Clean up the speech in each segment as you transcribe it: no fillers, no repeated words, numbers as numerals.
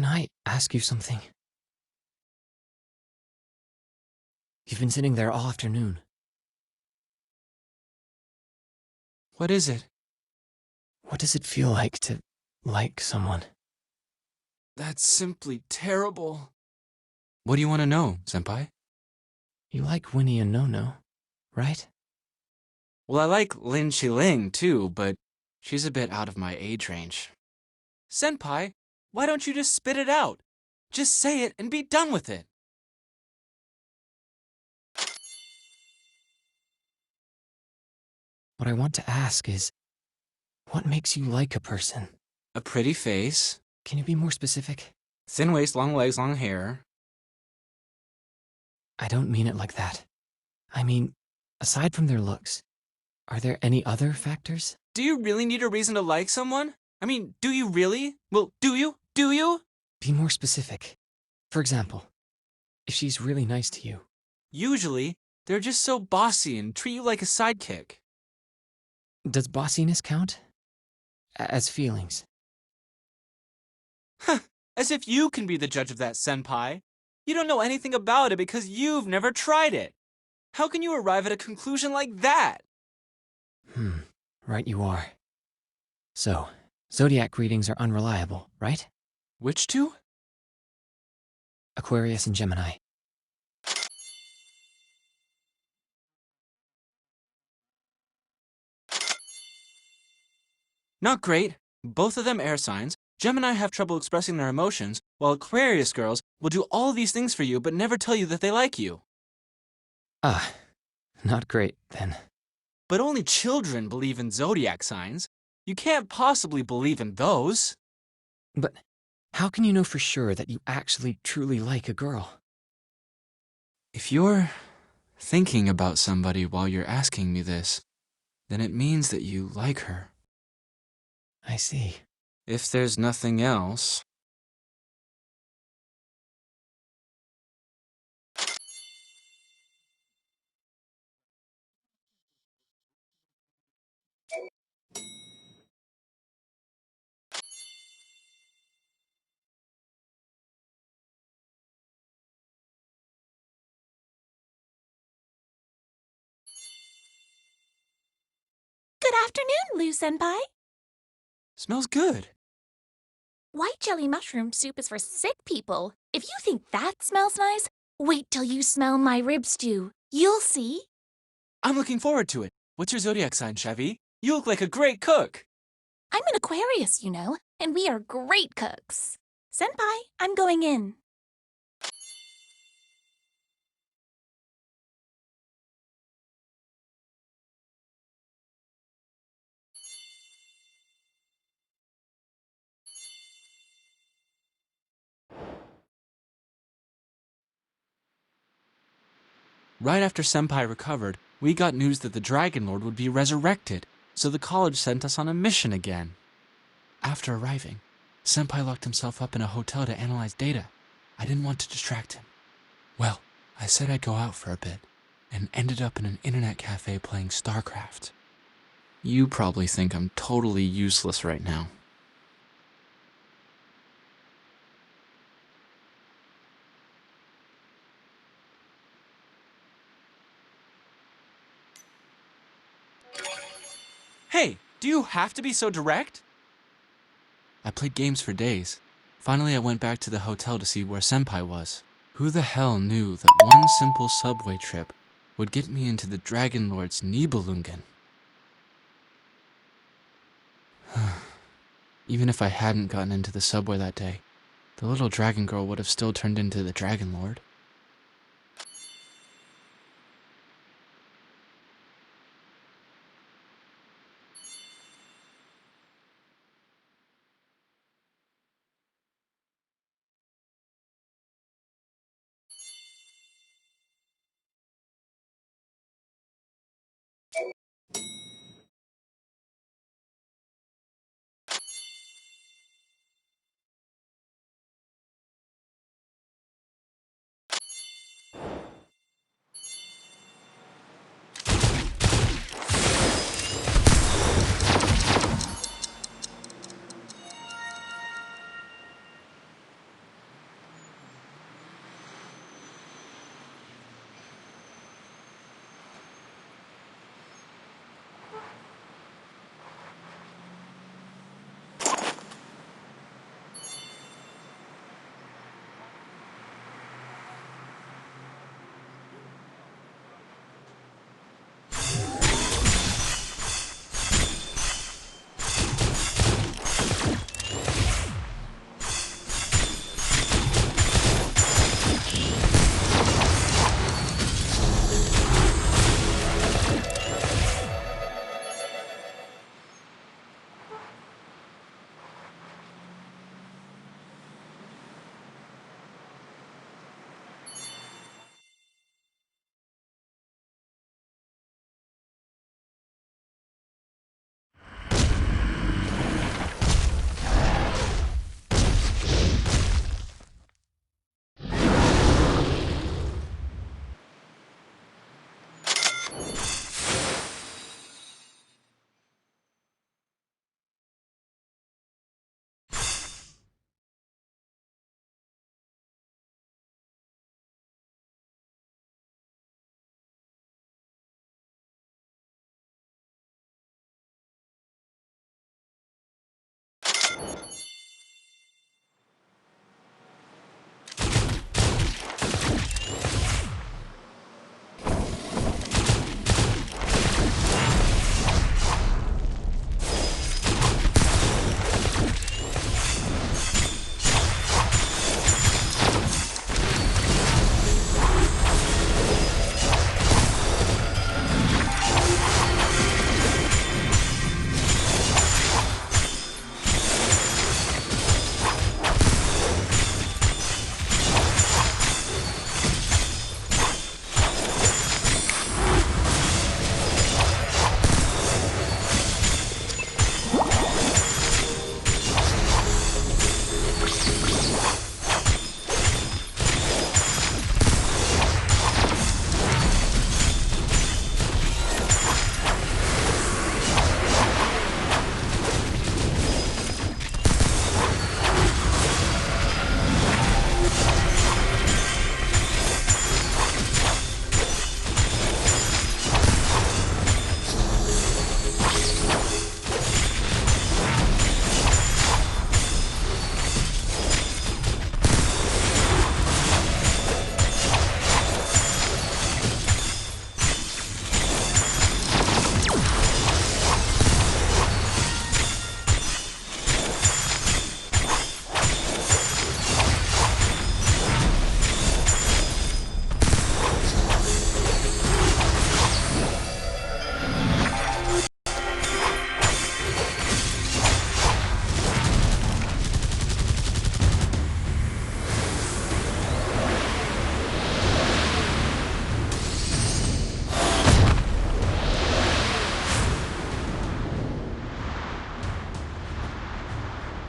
Can I ask you something? You've been sitting there all afternoon. What is it? What does it feel like to like someone? That's simply terrible. What do you want to know, Senpai? You like Winnie and Nono, right? Well, I like Lin Qiling too, but she's a bit out of my age range. Senpai, why don't you just spit it out? Just say it and be done with it. What I want to ask is, what makes you like a person? A pretty face, Can you be more specific? thin waist, long legs, long hair. I don't mean it like that. I mean, aside from their looks, are there any other factors? Do you really need a reason to like someone? I mean, do you really? Well, do you? Do you? Be more specific. For example, if she's really nice to you. Usually, they're just so bossy and treat you like a sidekick. Does bossiness count? As feelings? As if you can be the judge of that, Senpai. You don't know anything about it because you've never tried it. How can you arrive at a conclusion like that? Right you are. So, zodiac readings are unreliable, right? Which two? Aquarius and Gemini. Not great. Both of them air signs. Gemini have trouble expressing their emotions, while Aquarius girls will do all these things for you but never tell you that they like you. Ah, not great, then. But only children believe in zodiac signs. You can't possibly believe in those. But how can you know for sure that you actually truly like a girl? If you're thinking about somebody while you're asking me this, then it means that you like her. I see. If there's nothing else. Good afternoon, Lou Senpai. Smells good. White jelly mushroom soup is for sick people. If you think that smells nice, wait till you smell my rib stew. You'll see. I'm looking forward to it. What's your zodiac sign, Chevy? You look like a great cook. I'm an Aquarius, you know, and we are great cooks. Senpai, I'm going in. Right after Senpai recovered, we got news that the Dragon Lord would be resurrected, so the college sent us on a mission again. After arriving, Senpai locked himself up in a hotel to analyze data. I didn't want to distract him. Well, I said I'd go out for a bit, and ended up in an internet cafe playing StarCraft. You probably think I'm totally useless right now. Hey, do you have to be so direct? I played games for days. Finally, I went back to the hotel to see where Senpai was. Who the hell knew that one simple subway trip would get me into the Dragon Lord's Nibelungen? Even if I hadn't gotten into the subway that day, the little dragon girl would have still turned into the Dragon Lord.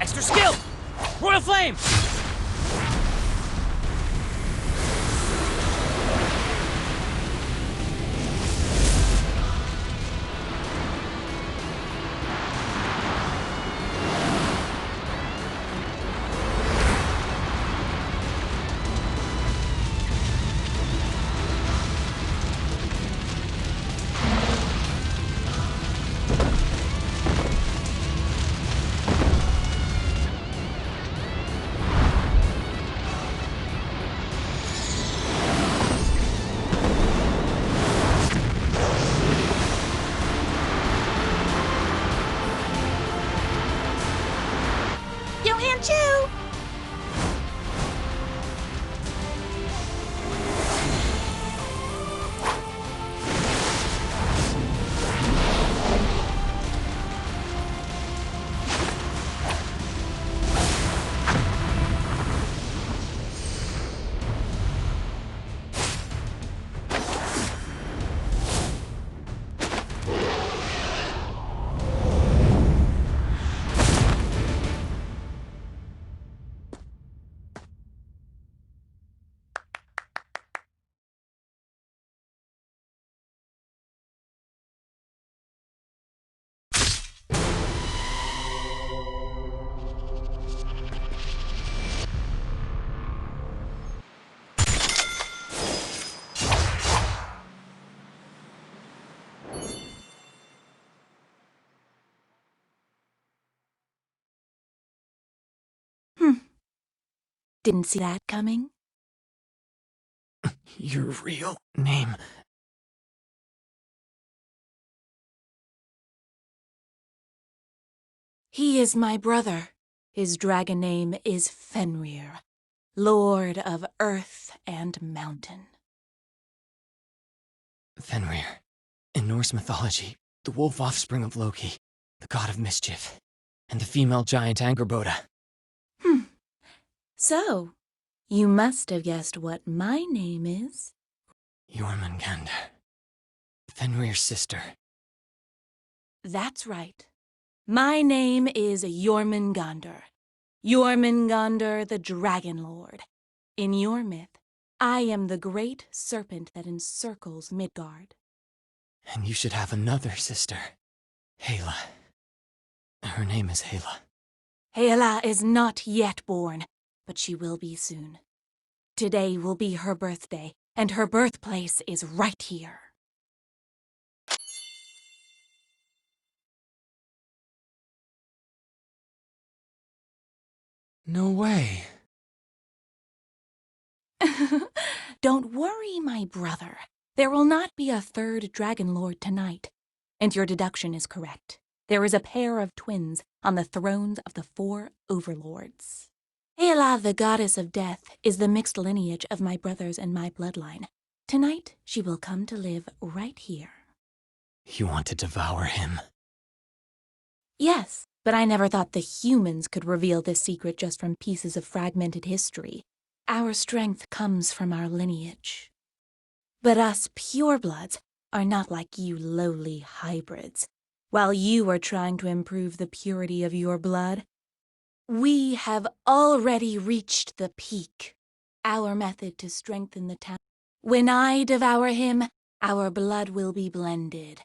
Extra skill! Royal Flame! Johan Chu! Didn't see that coming. Your real name. He is my brother. His dragon name is Fenrir, Lord of Earth and Mountain. Fenrir. In Norse mythology, the wolf offspring of Loki, the god of mischief, and the female giant Angerboda. So, you must have guessed what my name is. Jormungandr. Fenrir's sister. That's right. My name is Jormungandr. Jormungandr the Dragon Lord. In your myth, I am the great serpent that encircles Midgard. And you should have another sister. Hela. Her name is Hela. Hela is not yet born, but she will be soon. Today will be her birthday, and her birthplace is right here. No way. Don't worry, my brother. There will not be a third Dragon Lord tonight. And your deduction is correct. There is a pair of twins on the thrones of the 4 overlords. Hela, the goddess of death, is the mixed lineage of my brothers and my bloodline. Tonight, she will come to live right here. You want to devour him? Yes, but I never thought the humans could reveal this secret just from pieces of fragmented history. Our strength comes from our lineage. But us purebloods are not like you lowly hybrids. While you are trying to improve the purity of your blood, we have already reached the peak. Our method to strengthen the town. When I devour him, our blood will be blended,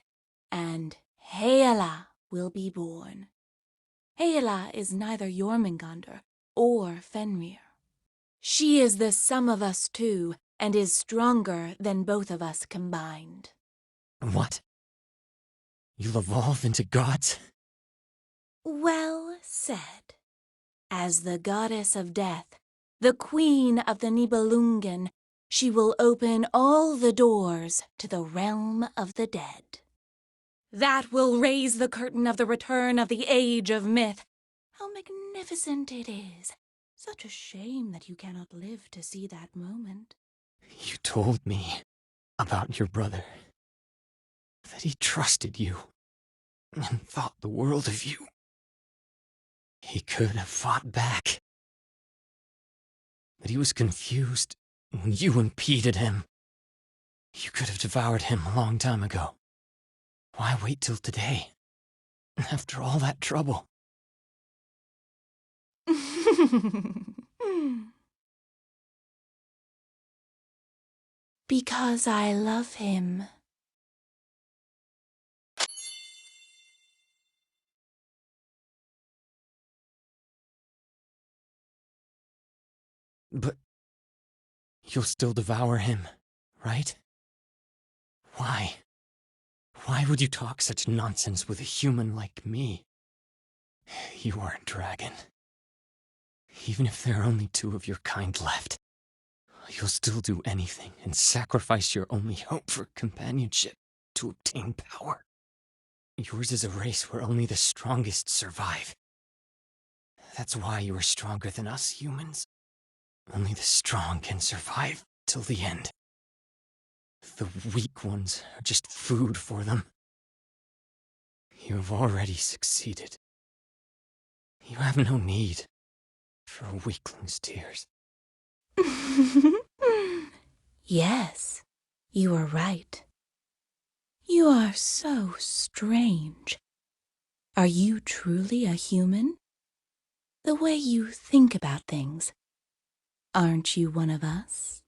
and Hela will be born. Hela is neither Jormungandr or Fenrir. She is the sum of us two, and is stronger than both of us combined. What? You'll evolve into gods? Well said. As the goddess of death, the queen of the Nibelungen, she will open all the doors to the realm of the dead. That will raise the curtain of the return of the age of myth. How magnificent it is. Such a shame that you cannot live to see that moment. You told me about your brother. That he trusted you and thought the world of you. He could have fought back. But he was confused when you impeded him. You could have devoured him a long time ago. Why wait till today? After all that trouble? Because I love him. But you'll still devour him, right? Why? Why would you talk such nonsense with a human like me? You are a dragon. Even if there are only 2 of your kind left, you'll still do anything and sacrifice your only hope for companionship to obtain power. Yours is a race where only the strongest survive. That's why you are stronger than us humans. Only the strong can survive till the end. The weak ones are just food for them. You have already succeeded. You have no need for a weakling's tears. Yes, you are right. You are so strange. Are you truly a human? The way you think about things. Aren't you one of us?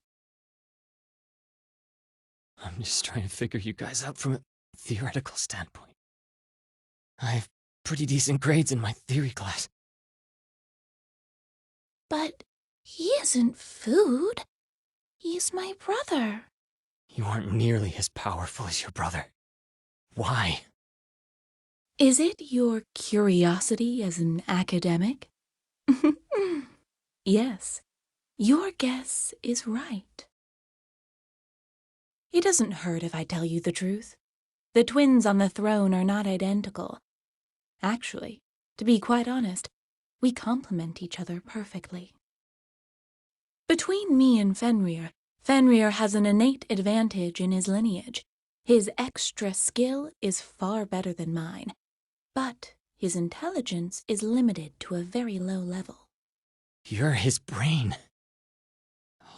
I'm just trying to figure you guys out from a theoretical standpoint. I have pretty decent grades in my theory class. But he isn't food. He's my brother. You aren't nearly as powerful as your brother. Why? Is it your curiosity as an academic? Yes, your guess is right. It doesn't hurt if I tell you the truth. The twins on the throne are not identical. Actually, to be quite honest, we complement each other perfectly. Between me and Fenrir, Fenrir has an innate advantage in his lineage. His extra skill is far better than mine, but his intelligence is limited to a very low level. You're his brain.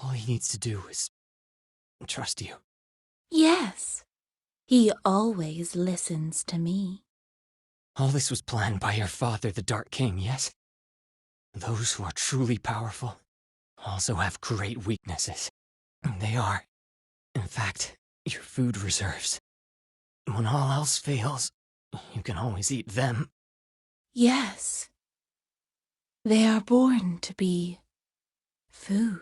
All he needs to do is trust you. Yes, he always listens to me. All this was planned by your father, the Dark King, yes? Those who are truly powerful also have great weaknesses. They are, in fact, your food reserves. When all else fails, you can always eat them. Yes, they are born to be food.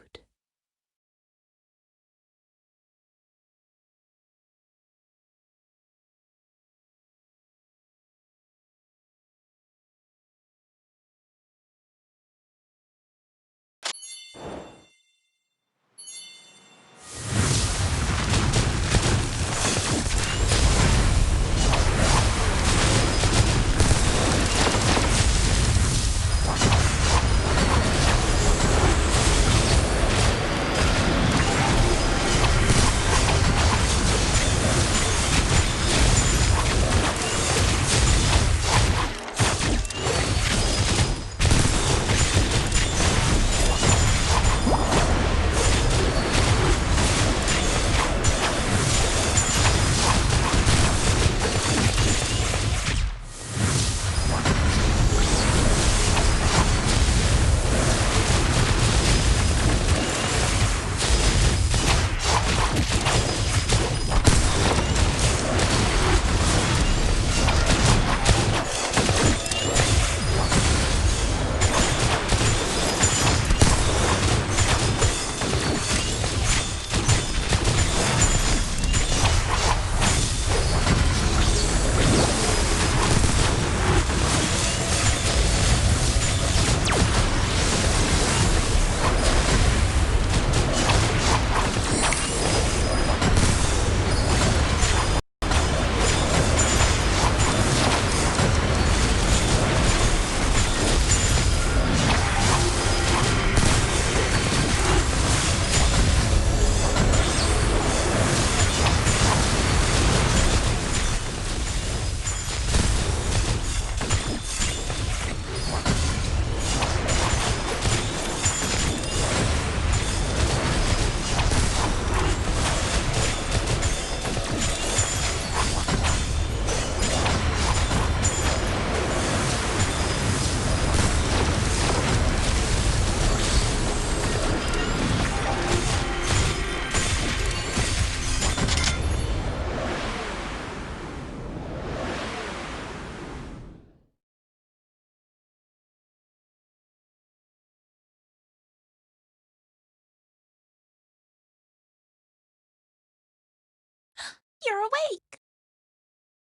You're awake!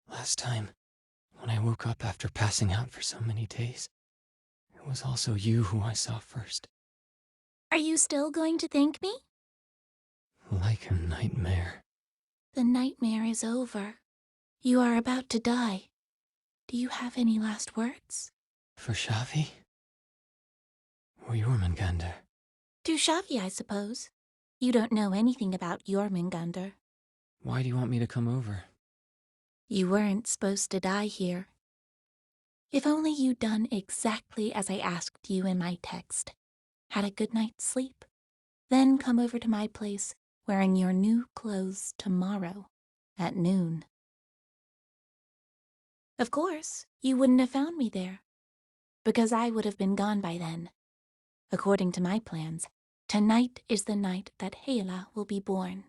Last time, when I woke up after passing out for so many days, it was also you who I saw first. Are you still going to thank me? Like a nightmare. The nightmare is over. You are about to die. Do you have any last words? For Shavi? Or Jormungandr? To Shavi, I suppose. You don't know anything about Jormungandr. Why do you want me to come over? You weren't supposed to die here. If only you'd done exactly as I asked you in my text. Had a good night's sleep. Then come over to my place wearing your new clothes tomorrow at noon. Of course, you wouldn't have found me there, because I would have been gone by then. According to my plans, tonight is the night that Hela will be born.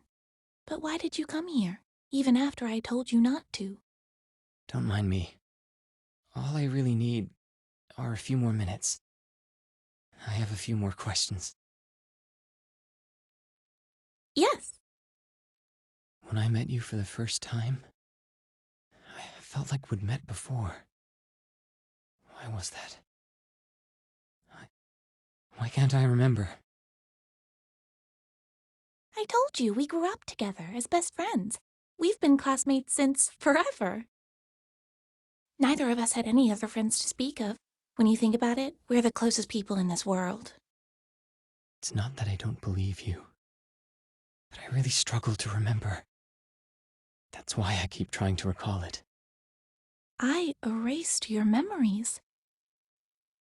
But why did you come here, even after I told you not to? Don't mind me. All I really need are a few more minutes. I have a few more questions. Yes. When I met you for the first time, I felt like we'd met before. Why was that? Why can't I remember? I told you we grew up together as best friends. We've been classmates since forever. Neither of us had any other friends to speak of. When you think about it, we're the closest people in this world. It's not that I don't believe you, but I really struggle to remember. That's why I keep trying to recall it. I erased your memories.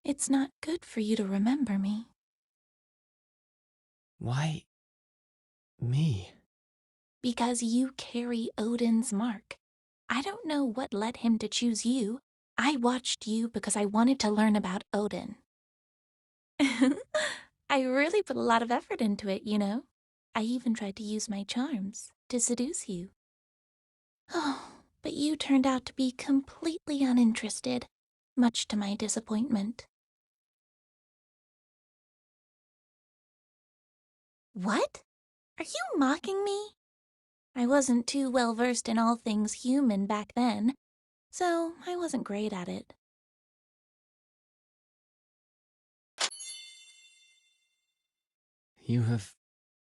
It's not good for you to remember me. Why me? Because you carry Odin's mark. I don't know what led him to choose you. I watched you because I wanted to learn about Odin. I really put a lot of effort into it, you know. I even tried to use my charms to seduce you. Oh, but you turned out to be completely uninterested, much to my disappointment. What? Are you mocking me? I wasn't too well versed in all things human back then, so I wasn't great at it. You have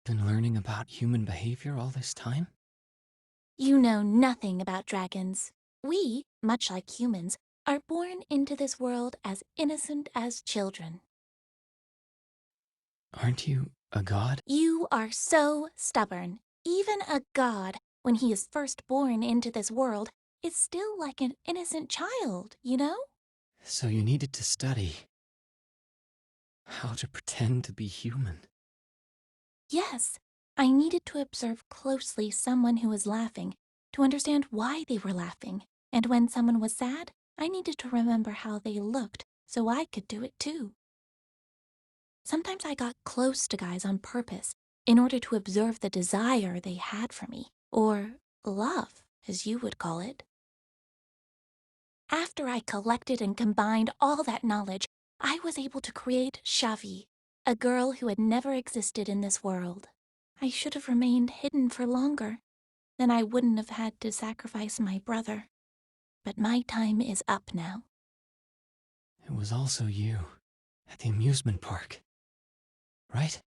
been learning about human behavior all this time? You know nothing about dragons. We, much like humans, are born into this world as innocent as children. Aren't you a god? You are so stubborn. Even a god, when he is first born into this world, is still like an innocent child, you know? So you needed to study how to pretend to be human. Yes, I needed to observe closely someone who was laughing, to understand why they were laughing, and when someone was sad, I needed to remember how they looked so I could do it too. Sometimes I got close to guys on purpose in order to observe the desire they had for me, or love, as you would call it. After I collected and combined all that knowledge, I was able to create Shavi, a girl who had never existed in this world. I should have remained hidden for longer. Then I wouldn't have had to sacrifice my brother. But my time is up now. It was also you at the amusement park, right?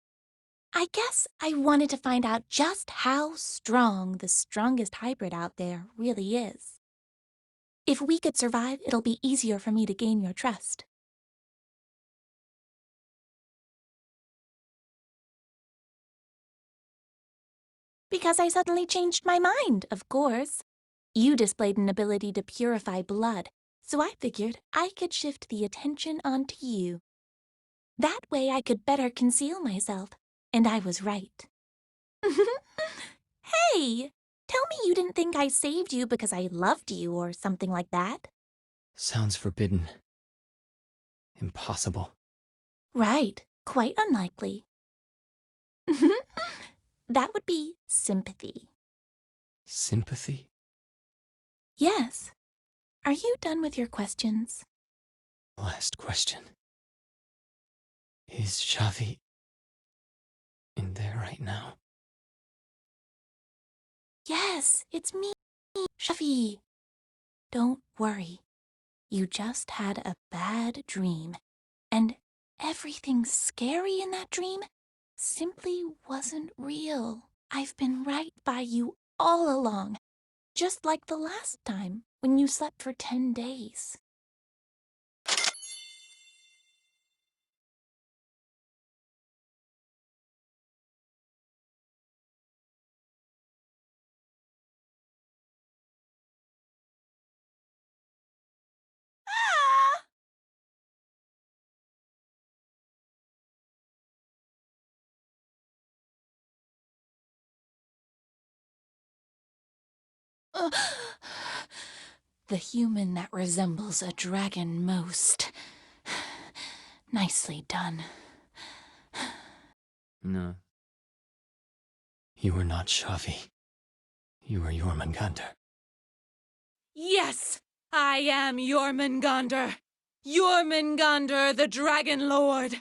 I guess I wanted to find out just how strong the strongest hybrid out there really is. If we could survive, it'll be easier for me to gain your trust. Because I suddenly changed my mind, of course. You displayed an ability to purify blood, so I figured I could shift the attention onto you. That way I could better conceal myself, and I was right. Hey! Tell me you didn't think I saved you because I loved you or something like that. Sounds forbidden. Impossible. Right, quite unlikely. That would be sympathy. Sympathy? Yes. Are you done with your questions? Last question. Is Shavi in there right now? Yes, it's me. Shafi! Don't worry. You just had a bad dream, and everything scary in that dream simply wasn't real. I've been right by you all along, just like the last time when you slept for 10 days. The human that resembles a dragon most. Nicely done. No. You are not Shavi. You are Jormungandr. Yes, I am Jormungandr. Jormungandr, the Dragon Lord.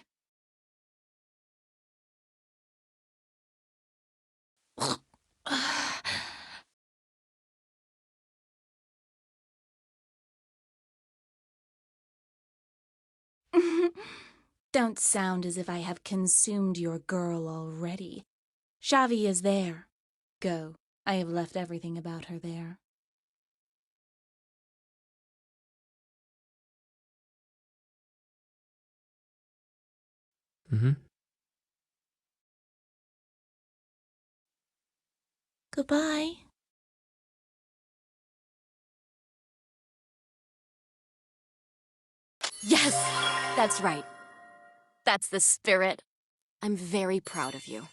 Don't sound as if I have consumed your girl already. Shavi is there. Go. I have left everything about her there. Mm-hmm. Goodbye. Yes, that's right. That's the spirit. I'm very proud of you.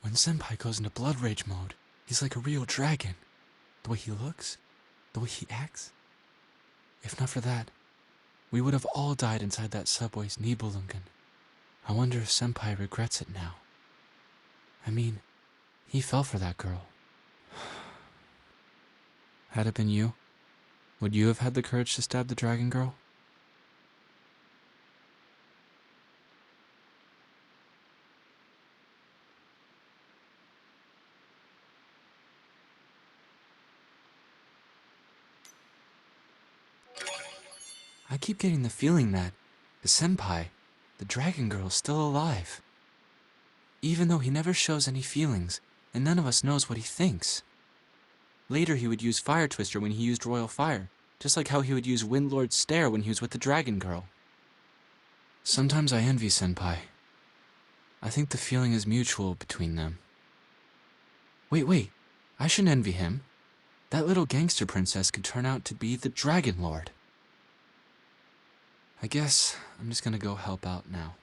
When Senpai goes into blood rage mode, he's like a real dragon. The way he looks, the way he acts. If not for that, we would have all died inside that subway's Nibelungen. I wonder if Senpai regrets it now. I mean, he fell for that girl. Had it been you, would you have had the courage to stab the dragon girl? I keep getting the feeling that the senpai, the dragon girl, is still alive. Even though he never shows any feelings, and none of us knows what he thinks. Later he would use Fire Twister when he used Royal Fire, just like how he would use Windlord's Stare when he was with the dragon girl. Sometimes I envy Senpai. I think the feeling is mutual between them. Wait, I shouldn't envy him. That little gangster princess could turn out to be the Dragon Lord. I guess I'm just gonna go help out now.